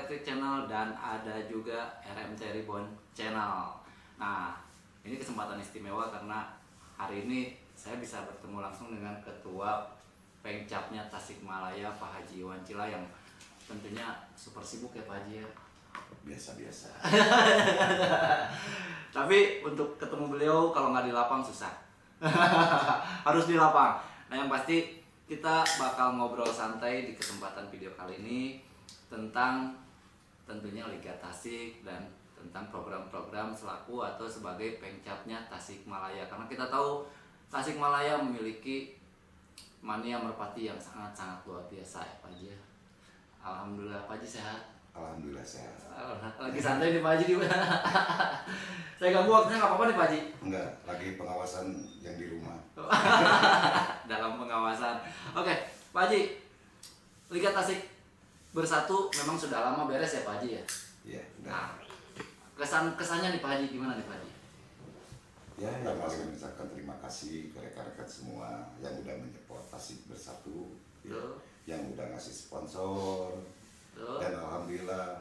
Electric Channel dan ada juga RMT Reborn Channel. Nah, ini kesempatan istimewa karena hari ini saya bisa bertemu langsung dengan Ketua Pengcapnya Tasikmalaya, Pak Haji Iwan Cila, yang tentunya super sibuk ya Pak Haji ya. Biasa-biasa. Tapi untuk ketemu beliau kalau nggak di lapang susah. Harus di lapang. Nah, yang pasti kita bakal ngobrol santai di kesempatan video kali ini tentang tentunya Liga Tasik dan tentang program-program selaku atau sebagai Pengcapnya Tasikmalaya. Karena kita tahu Tasikmalaya memiliki mania merpati yang sangat-sangat luar biasa ya Pak Haji. Alhamdulillah Pak Haji sehat. Alhamdulillah sehat. Lagi santai nih Pak Haji. Saya ganggu waktunya nggak apa-apa nih Pak Haji? Enggak, lagi pengawasan yang di rumah. Dalam pengawasan. Oke, Pak Haji, Liga Tasik Bersatu memang sudah lama beres ya Pak Haji ya? Iya, udah. Nah, kesannya nih Pak Haji gimana nih Pak Haji? Ya, yang paling mengucapkan terima kasih ke rekan-rekan semua yang udah menyupport Tasik Bersatu, ya, yang udah ngasih sponsor. Dan alhamdulillah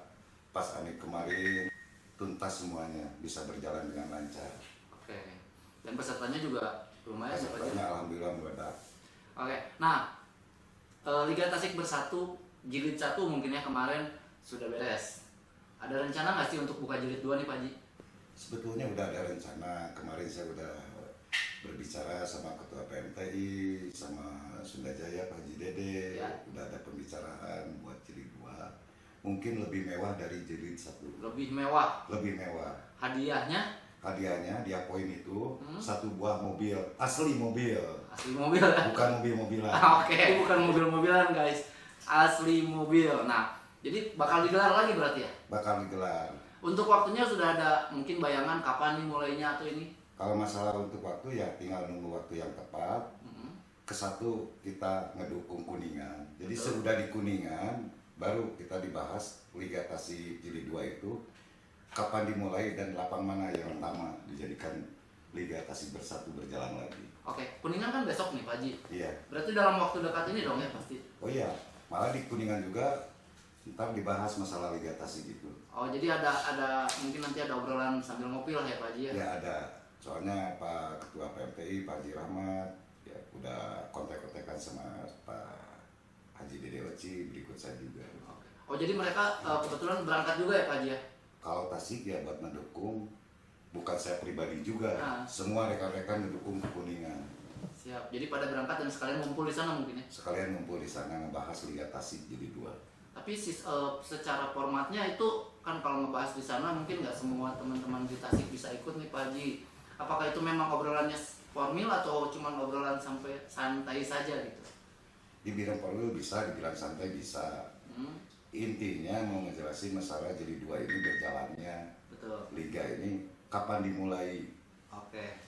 pas Anik kemarin tuntas semuanya, bisa berjalan dengan lancar. Oke. Dan pesertanya juga lumayan ya Pak Haji? Alhamdulillah meledak. Oke. Nah, Liga Tasik Bersatu jilid 1 mungkin ya kemarin sudah beres. Ada rencana nggak sih untuk buka jilid 2 nih Pak Haji? Sebetulnya udah ada rencana. Kemarin saya udah berbicara sama Ketua PMTI, sama Sunda Jaya Pak Haji Dede, ya. Udah ada pembicaraan buat jilid 2. Mungkin lebih mewah dari jilid 1. Lebih mewah. Lebih mewah. Hadiahnya? Hadiahnya dia poin itu 1 buah mobil, asli mobil. Asli mobil ya? Bukan mobil-mobilan. Oke, bukan mobil-mobilan guys. Asli mobil. Nah, jadi bakal digelar lagi berarti ya? Bakal digelar. Untuk waktunya sudah ada mungkin bayangan kapan nih mulainya atau ini? Kalau masalah untuk waktu ya tinggal nunggu waktu yang tepat. Kesatu kita ngedukung Kuningan. Jadi sudah di Kuningan baru kita dibahas Liga Tasik jilid 2 itu kapan dimulai dan lapang mana yang pertama dijadikan Liga Tasik Bersatu berjalan lagi. Oke, Kuningan kan besok nih Pak Haji. Iya. Berarti dalam waktu dekat ini dong ya pasti? Oh iya, malah di Kuningan juga ntar dibahas masalah Liga Tasik itu. Oh, jadi ada mungkin nanti ada obrolan sambil ngopi lah ya Pak Haji ya? Ya ada, soalnya Pak Ketua PMTI Pak Haji Rahmat ya udah kontak-kontakan sama Pak Haji Dede Oci, berikut saya juga. Oke. Oh, jadi mereka kebetulan berangkat juga ya Pak Haji ya? Kalau Tasik ya buat mendukung, bukan saya pribadi juga, Nah. semua rekan-rekan mendukung ke Kuningan. Siap, jadi pada berangkat dan sekalian ngumpul di sana mungkin ya? Sekalian ngumpul di sana ngebahas Liga Tasik jilid 2. Tapi secara formatnya itu kan kalau ngebahas di sana mungkin nggak semua teman-teman di Tasik bisa ikut nih Pak Haji. Apakah itu memang obrolannya formil atau cuma obrolan sampai santai saja gitu? Dibilang formil bisa, dibilang santai bisa. Intinya mau ngejelasin masalah jilid 2 ini berjalannya. Betul. Liga ini kapan dimulai. Oke.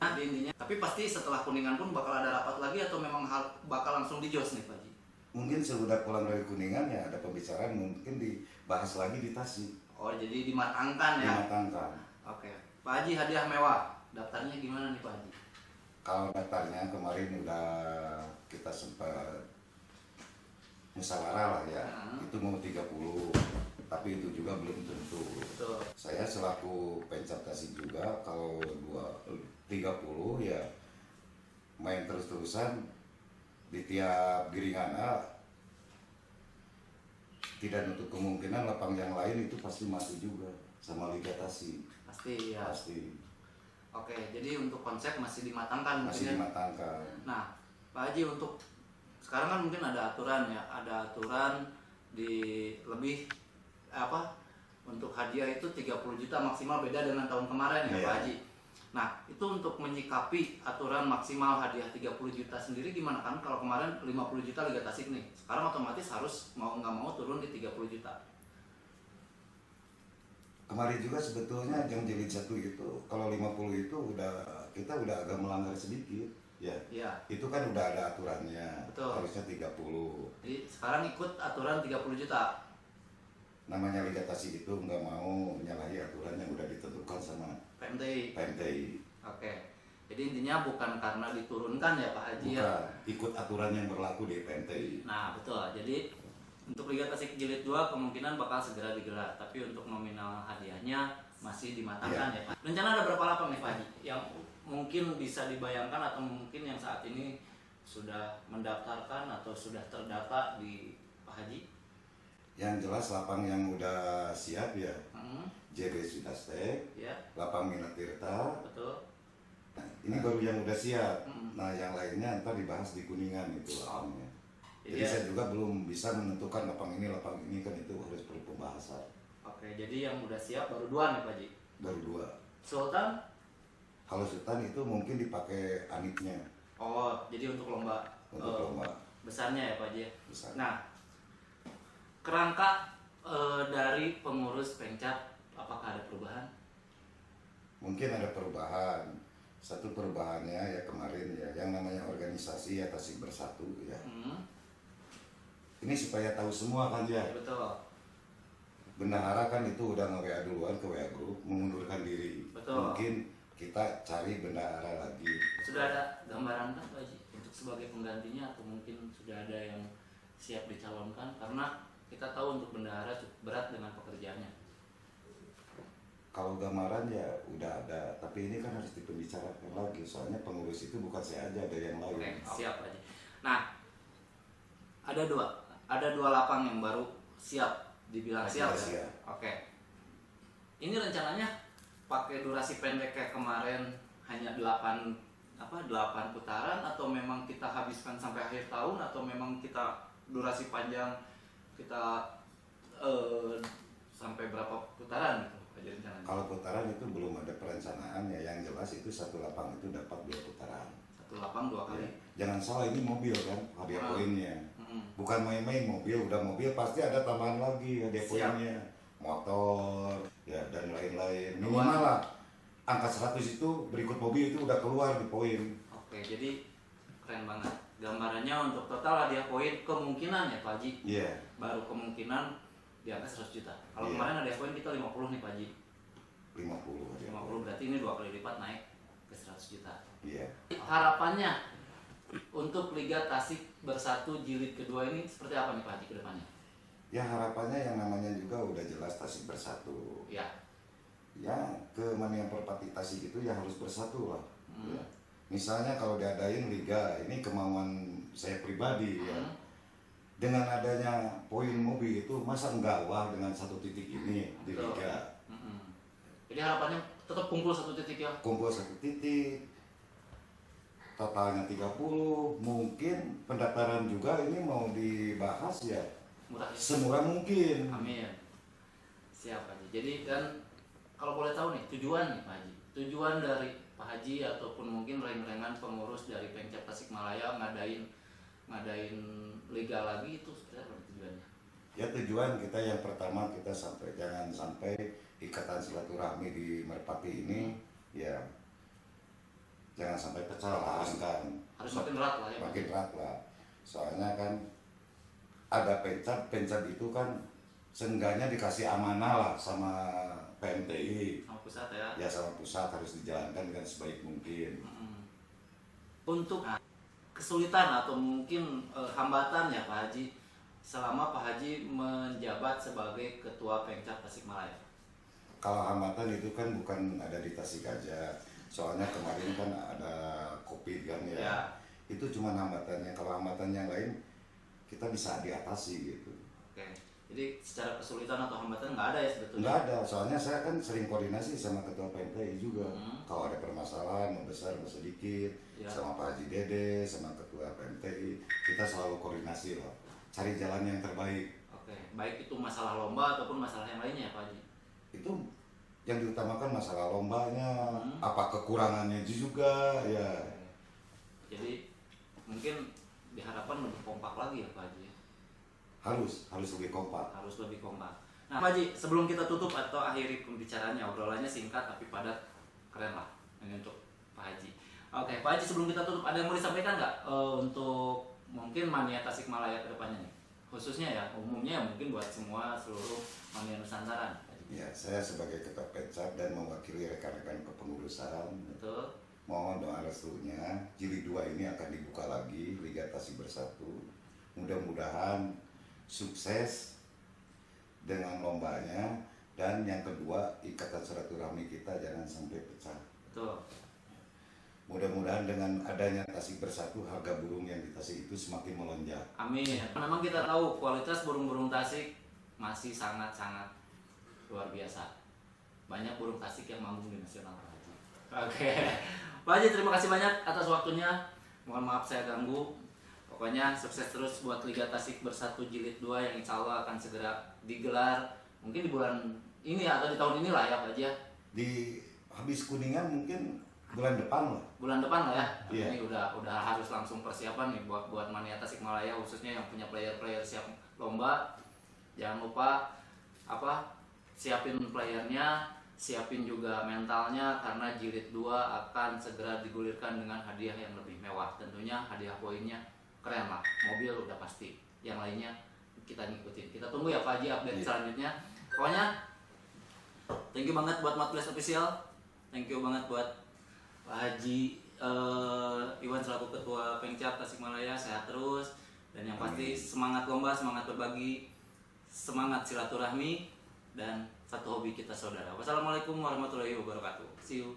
Nah, intinya. Tapi pasti setelah Kuningan pun bakal ada rapat lagi atau memang bakal langsung dijos nih Pak Haji? Mungkin sudah pulang dari Kuningan ya ada pembicaraan mungkin dibahas lagi di Tasik. Oh, jadi dimatangkan ya? Dimatangkan. Oke. Pak Haji, hadiah mewah. Daftarnya gimana nih Pak Haji? Kalau daftarnya kemarin udah kita sempat musyawarah lah ya. Itu mau 30, tapi itu juga belum tentu. Betul. Saya selaku Pengcap Tasik juga kalau 30 ya main terus-terusan di tiap giringan A, tidak nutup kemungkinan lapang yang lain itu pasti masuk juga sama Liga Tasik. Pasti ya. Pasti. Oke, jadi untuk konsep masih dimatangkan Masih mungkin ya? dimatangkan. Nah, Pak Haji, untuk sekarang kan mungkin ada aturan ya, ada aturan di lebih untuk hadiah itu 30 juta maksimal, beda dengan tahun kemarin ya, Iya. Pak Haji. Nah, itu untuk menyikapi aturan maksimal hadiah 30 juta sendiri gimana kan? Kalau kemarin 50 juta Liga Tasik nih, sekarang otomatis harus mau nggak mau turun di 30 juta. Kemarin juga sebetulnya yang jilid 1 itu kalau 50 itu kita udah agak melanggar sedikit. Ya. Iya. Itu kan udah ada aturannya. Betul. Harusnya 30. Jadi sekarang ikut aturan 30 juta. Namanya Liga Tasik itu nggak mau menyalahi aturan yang udah ditentukan sama PMTI. Oke. Jadi intinya bukan karena diturunkan ya Pak Haji ya. Bukan, ikut aturan yang berlaku di PMTI. Nah, betul. Jadi Untuk Liga Tasik Jilid 2 kemungkinan bakal segera digelar, tapi untuk nominal hadiahnya masih dimatangkan ya Pak. Rencana ada berapa lapang nih Pak Haji yang mungkin bisa dibayangkan atau mungkin yang saat ini sudah mendaftarkan atau sudah terdata di Pak Haji? Yang jelas lapang yang udah siap ya, JB Sudastek, Ya, lapang Minat Tirta. betul. Nah, ini baru yang udah siap. Nah, yang lainnya ntar dibahas di Kuningan itu lapangnya. Jadi Jadi saya juga belum bisa menentukan lapang ini kan itu harus perlu pembahasan. oke, jadi yang udah siap baru 2 nih Pak Haji. Baru 2. Sultan? Kalau Sultan itu mungkin dipakai anitnya Oh, jadi untuk lomba untuk lomba besarnya ya Pak Haji. besar. Nah, kerangka dari pengurus Pengcap apakah ada perubahan? Mungkin ada perubahan. Satu perubahannya ya kemarin ya, yang namanya organisasi ya Tasik Bersatu ya. Ini supaya tahu semua kan ya. Ya, betul. Bendahara kan itu udah nge-WA duluan ke WA Group mengundurkan diri. Betul. Mungkin kita cari bendahara lagi. Sudah ada gambaran kan Pak Haji untuk sebagai penggantinya atau mungkin sudah ada yang siap dicalonkan, karena kita tahu untuk bendahara cukup berat dengan pekerjaannya. Kalau gambaran ya udah ada, tapi ini kan harus dipembicarakan lagi. Soalnya pengurus itu bukan saya aja, ada yang lain. Oke, siap Pak Haji. Nah, ada dua lapang yang baru siap, dibilang Masih siap ada ya. siap. Oke. Ini rencananya pakai durasi pendek kayak kemarin hanya 8 putaran, atau memang kita habiskan sampai akhir tahun, atau memang kita durasi panjang kita sampai berapa putaran gitu aja rencananya? Kalau putaran itu belum ada perencanaan ya, yang jelas itu satu lapang itu dapat 2 putaran. Satu lapang 2 kali. Jangan salah, ini mobil kan hadiah poinnya. Mm-mm. Bukan main-main mobil, udah mobil pasti ada tambahan lagi hadiah Siap. poinnya. Motor ya dan lain-lain. Minimal lah angka 100 itu berikut mobil itu udah keluar di poin. Oke, jadi keren banget. Gambarannya untuk total hadiah poin kemungkinan ya Pak Haji. Iya. Baru kemungkinan di angka 100 juta. Kalau Iya. kemarin hadiah poin kita 50 nih Pak Haji. 50 hadiah. 50 berarti ini 2 kali lipat naik ke 100 juta. Iya. Harapannya untuk Liga Tasik Bersatu Jilid kedua ini seperti apa nih Pak Haji ke depannya? Ya harapannya yang namanya juga udah jelas Tasik Bersatu. Ya. Ya ke mana yang perpati Tasik itu ya harus bersatu lah. Ya. Misalnya kalau diadain liga, ini kemauan saya pribadi ya. Dengan adanya poin mobil itu masa enggak wah dengan 1 titik ini di Betul. liga. Jadi harapannya tetap kumpul 1 titik ya. Kumpul 1 titik, totalnya 30, mungkin pendaftaran juga ini mau dibahas ya Murah ya. semurah mungkin. Amin. Siap Pak Haji. Jadi dan kalau boleh tahu nih tujuan nih Pak Haji. Tujuan dari Pak Haji ataupun mungkin reng-rengan pengurus dari Pengcap Tasikmalaya ngadain liga lagi itu sebenarnya apa tujuannya? Ya tujuan kita yang pertama kita jangan sampai ikatan silaturahmi di Merpati ini ya jangan sampai pecah lah kan. Harus makin erat lah ya. Pak Makin Haji. erat lah. Soalnya kan ada Pengcap itu kan seenggaknya dikasih amanah lah sama PMTI. Sama pusat ya. Ya sama pusat harus dijalankan dengan sebaik mungkin. Untuk kesulitan atau mungkin hambatan ya Pak Haji selama Pak Haji menjabat sebagai Ketua Pengcap Tasikmalaya. Kalau hambatan itu kan bukan ada di Tasik aja. Soalnya kemarin kan ada COVID kan ya. Ya. Itu cuma hambatannya. Kalau hambatan yang lain kita bisa diatasi gitu. Oke. Jadi secara kesulitan atau hambatan nggak ada ya sebetulnya. Enggak ada, soalnya saya kan sering koordinasi sama ketua PMTI juga. Kalau ada permasalahan, mau besar, mau sedikit, Ya. sama Pak Haji Dede, sama ketua PMTI, kita selalu koordinasi lah, cari jalan yang terbaik. Oke. Baik itu masalah lomba ataupun masalah yang lainnya ya Pak Haji. Itu yang diutamakan masalah lombanya, apa kekurangannya juga, ya. Jadi mungkin diharapkan lebih kompak lagi ya Pak Haji. Harus lebih kompak. Harus lebih kompak. Nah Pak Haji, sebelum kita tutup atau akhiri pembicaraannya, obrolannya singkat tapi padat, keren lah ini untuk Pak Haji. Oke Pak Haji, sebelum kita tutup ada yang mau disampaikan nggak untuk mungkin mania Tasikmalaya ke depannya nih? Khususnya ya, umumnya mungkin buat seluruh mania Nusantara. Pak Haji. Ya, saya sebagai ketua Pengcap dan mewakili rekan-rekan kepengurusan, Betul. mohon doa restunya, jilid 2 ini akan dibuka lagi Liga Tasik Bersatu. Mudah-mudahan sukses dengan lombanya, dan yang kedua ikatan silaturahmi kita jangan sampai pecah. Betul. Mudah-mudahan dengan adanya Tasik Bersatu, harga burung yang di Tasik itu semakin melonjak. Amin. Memang kita tahu kualitas burung-burung Tasik masih sangat-sangat luar biasa. Banyak burung Tasik yang manggung di nasional, Pak Haji. Oke. Pak Haji, terima kasih banyak atas waktunya. Mohon maaf saya ganggu. Pokoknya sukses terus buat Liga Tasik Bersatu Jilid 2 yang insya Allah akan segera digelar. Mungkin di bulan ini atau di tahun inilah ya Pak Haji ya. Di habis Kuningan mungkin bulan depan lah. Bulan depan lah ya. Iya. Ini udah harus langsung persiapan nih buat Mania Tasikmalaya, khususnya yang punya player-player siap lomba. Jangan lupa siapin playernya, siapin juga mentalnya, karena jilid 2 akan segera digulirkan dengan hadiah yang lebih mewah. Tentunya hadiah poinnya keren lah. Mobil udah pasti. Yang lainnya kita ngikutin. Kita tunggu ya Pak Haji update selanjutnya. Pokoknya thank you banget buat Matbles Official. Thank you banget buat Pak Haji Iwan selaku Ketua Pengcap Tasikmalaya. Sehat terus, dan yang pasti semangat lomba, semangat berbagi, semangat silaturahmi, dan satu hobi kita saudara. Wassalamualaikum warahmatullahi wabarakatuh. See you.